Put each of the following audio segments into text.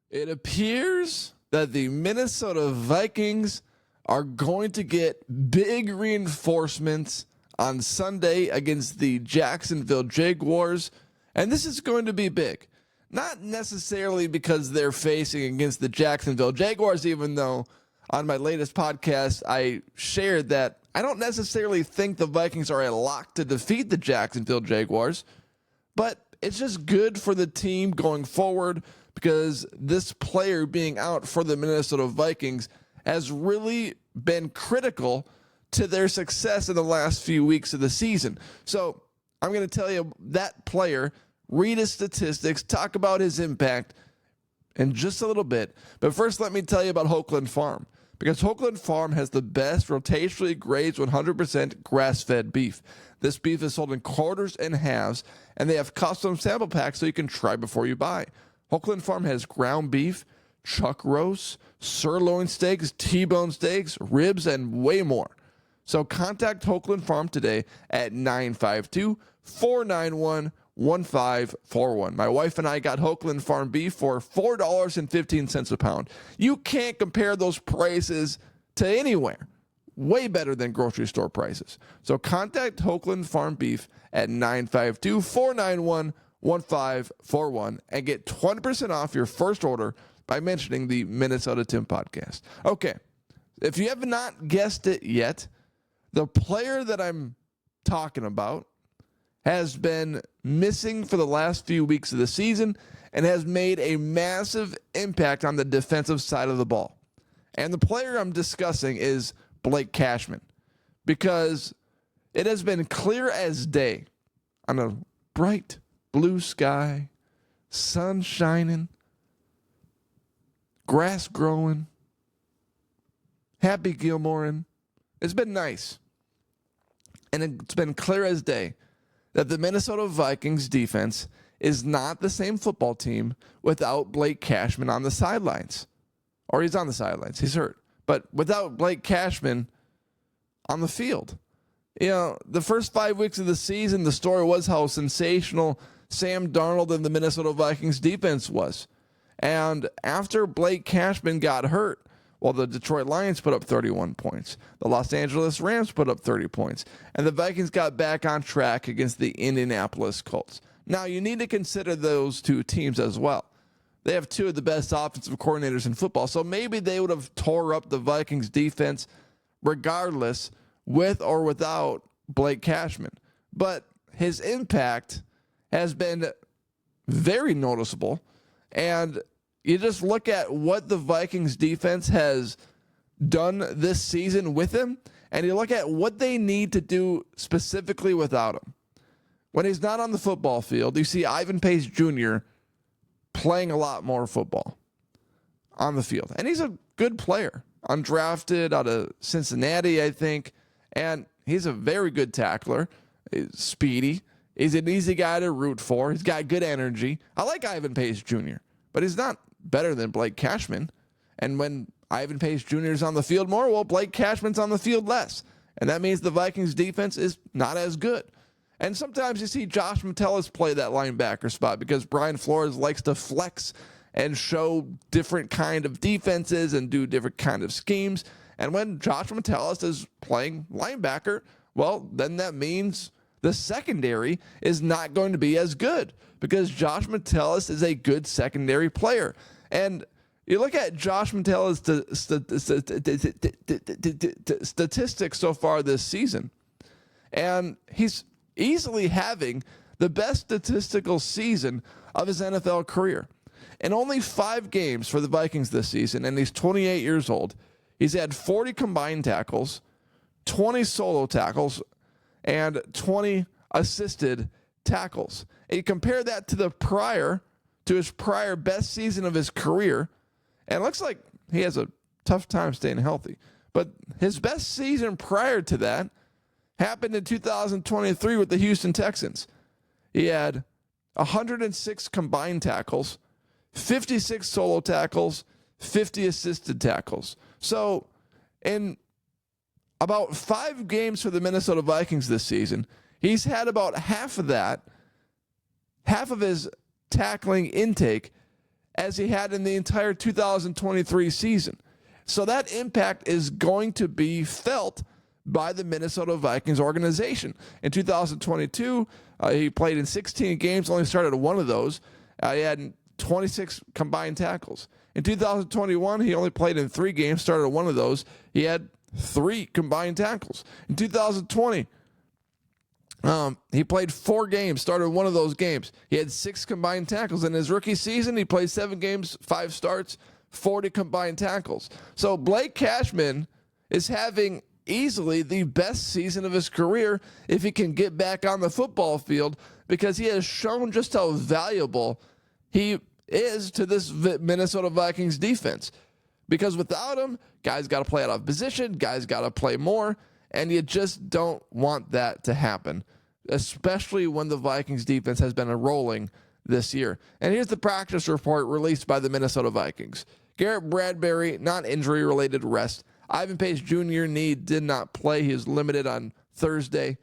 It appears that the Minnesota Vikings are going to get big reinforcements on Sunday against the Jacksonville Jaguars, and this is going to be big. Not necessarily because they're facing against the Jacksonville Jaguars, even though on my latest podcast I shared that I don't necessarily think the Vikings are a lock to defeat the Jacksonville Jaguars, but it's just good for the team going forward because this player being out for the Minnesota Vikings has really been critical to their success in the last few weeks of the season. So I'm going to tell you that player, read his statistics, talk about his impact in just a little bit. But first, let me tell you about Hoagland Farm, because Hoagland Farm has the best rotationally grazed 100% grass-fed beef. This beef is sold in quarters and halves, and they have custom sample packs so you can try before you buy. Hoagland Farm has ground beef, chuck roasts, sirloin steaks, T-bone steaks, ribs, and way more. So contact Hoagland Farm today at 952-491-1541. My wife and I got Hoagland Farm beef for $4.15 a pound. You can't compare those prices to anywhere. Way better than grocery store prices. So contact Hoagland Farm beef at 952-491-1541 and get 20% off your first order by mentioning the Minnesota Tim podcast. Okay, if you have not guessed it yet, the player that I'm talking about has been missing for the last few weeks of the season and has made a massive impact on the defensive side of the ball. And the player I'm discussing is Blake Cashman, because it has been clear as day on a bright blue sky, sun shining, grass growing, Happy Gilmoreing. It's been nice. And it's been clear as day that the Minnesota Vikings defense is not the same football team without Blake Cashman on the sidelines. Or he's on the sidelines. He's hurt. But without Blake Cashman on the field. You know, the first 5 weeks of the season, the story was how sensational Sam Darnold and the Minnesota Vikings defense was. And after Blake Cashman got hurt, well, the Detroit Lions put up 31 points. The Los Angeles Rams put up 30 points. And the Vikings got back on track against the Indianapolis Colts. Now, you need to consider those two teams as well. They have two of the best offensive coordinators in football, so maybe they would have tore up the Vikings defense regardless, with or without Blake Cashman. But his impact has been very noticeable, and you just look at what the Vikings defense has done this season with him, and you look at what they need to do specifically without him. When he's not on the football field, you see Ivan Pace Jr. playing a lot more football on the field. And he's a good player, undrafted out of Cincinnati, I think, and he's a very good tackler. He's speedy. He's an easy guy to root for. He's got good energy. I like Ivan Pace Jr., but he's not better than Blake Cashman. And when Ivan Pace Jr. is on the field more, well, Blake Cashman's on the field less. And that means the Vikings defense is not as good. And sometimes you see Josh Metellus play that linebacker spot because Brian Flores likes to flex and show different kind of defenses and do different kind of schemes. And when Josh Metellus is playing linebacker, well, then that means the secondary is not going to be as good because Josh Metellus is a good secondary player. And you look at Josh Metellus' statistics so far this season, and he's easily having the best statistical season of his NFL career. In only 5 games for the Vikings this season, and he's 28 years old, he's had 40 combined tackles, 20 solo tackles, and 20 assisted tackles. And you compare that to his prior best season of his career, and it looks like he has a tough time staying healthy. But his best season prior to that happened in 2023 with the Houston Texans. He had 106 combined tackles, 56 solo tackles, 50 assisted tackles. So in about 5 games for the Minnesota Vikings this season, he's had about half of his tackling intake as he had in the entire 2023 season. So that impact is going to be felt by the Minnesota Vikings organization. In 2022, he played in 16 games, only started one of those. He had 26 combined tackles. In 2021, he only played in 3 games, started one of those. He had 3 combined tackles. In 2020, he played 4 games, started one of those games. He had 6 combined tackles. In his rookie season, he played 7 games, 5 starts, 40 combined tackles. So Blake Cashman is having easily the best season of his career if he can get back on the football field, because he has shown just how valuable he is to this Minnesota Vikings defense. Because without him, guys got to play out of position, guys got to play more, and you just don't want that to happen, especially when the Vikings defense has been rolling this year. And here's the practice report released by the Minnesota Vikings. Garrett Bradbury, not injury-related rest. Ivan Pace Jr. knee did not play. He is limited on Thursday.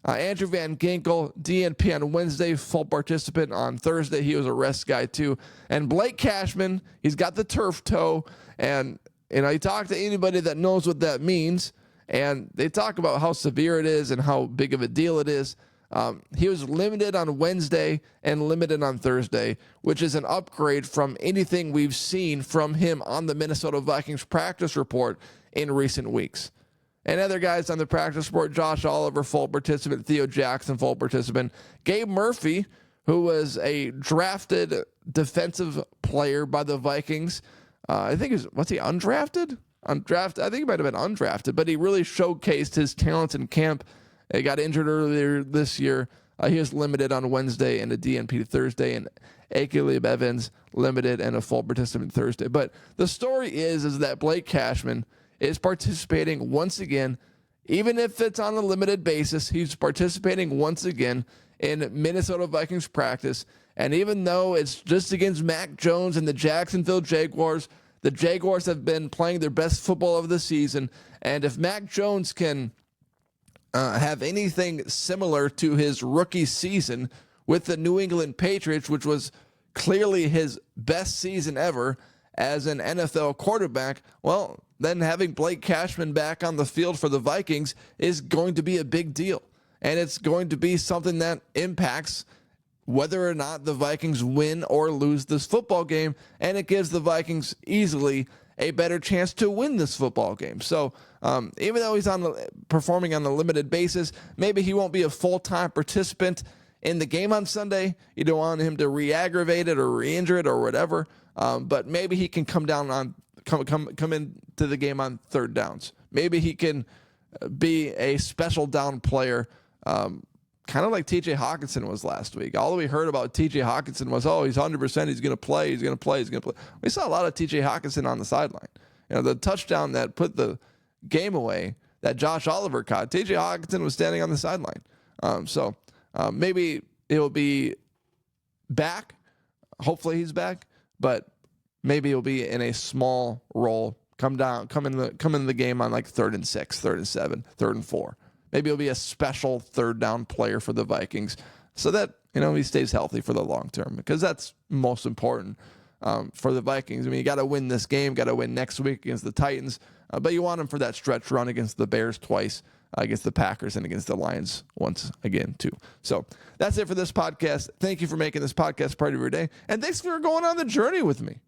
Andrew Van Ginkel, DNP on Wednesday, full participant on Thursday. He was a rest guy too. And Blake Cashman, he's got the turf toe. And you talk to anybody that knows what that means, and they talk about how severe it is and how big of a deal it is. He was limited on Wednesday and limited on Thursday, which is an upgrade from anything we've seen from him on the Minnesota Vikings practice report in recent weeks. And other guys on the practice report: Josh Oliver, full participant; Theo Jackson, full participant; Gabe Murphy, who was a drafted defensive player by the Vikings. I think was he undrafted? Undrafted. I think he might have been undrafted, but he really showcased his talents in camp. He got injured earlier this year. He was limited on Wednesday and a DNP Thursday, and Caleb Evans limited and a full participant Thursday. But the story is that Blake Cashman is participating once again, even if it's on a limited basis. He's participating once again in Minnesota Vikings practice. And even though it's just against Mac Jones and the Jacksonville Jaguars, the Jaguars have been playing their best football of the season. And if Mac Jones can have anything similar to his rookie season with the New England Patriots, which was clearly his best season ever as an NFL quarterback, well, then having Blake Cashman back on the field for the Vikings is going to be a big deal. And it's going to be something that impacts whether or not the Vikings win or lose this football game, and it gives the Vikings easily a better chance to win this football game. So even though he's performing on a limited basis, maybe he won't be a full-time participant in the game on Sunday. You don't want him to re-aggravate it or re-injure it or whatever, but maybe he can come into the game on third downs. Maybe he can be a special down player, kind of like TJ Hawkinson was last week. All we heard about TJ Hawkinson was, oh, he's 100%, he's going to play, he's going to play, he's going to play. We saw a lot of TJ Hawkinson on the sideline. The touchdown that put the game away that Josh Oliver caught, TJ Hawkinson was standing on the sideline. So maybe he'll be back. Hopefully he's back, but maybe he'll be in a small role. Come in the game on like 3rd and 6, 3rd and 7, 3rd and 4. Maybe he'll be a special third down player for the Vikings so that, he stays healthy for the long term, because that's most important for the Vikings. I mean, you got to win this game, got to win next week against the Titans, but you want him for that stretch run against the Bears twice, against the Packers, and against the Lions once again too. So that's it for this podcast. Thank you for making this podcast part of your day, and thanks for going on the journey with me.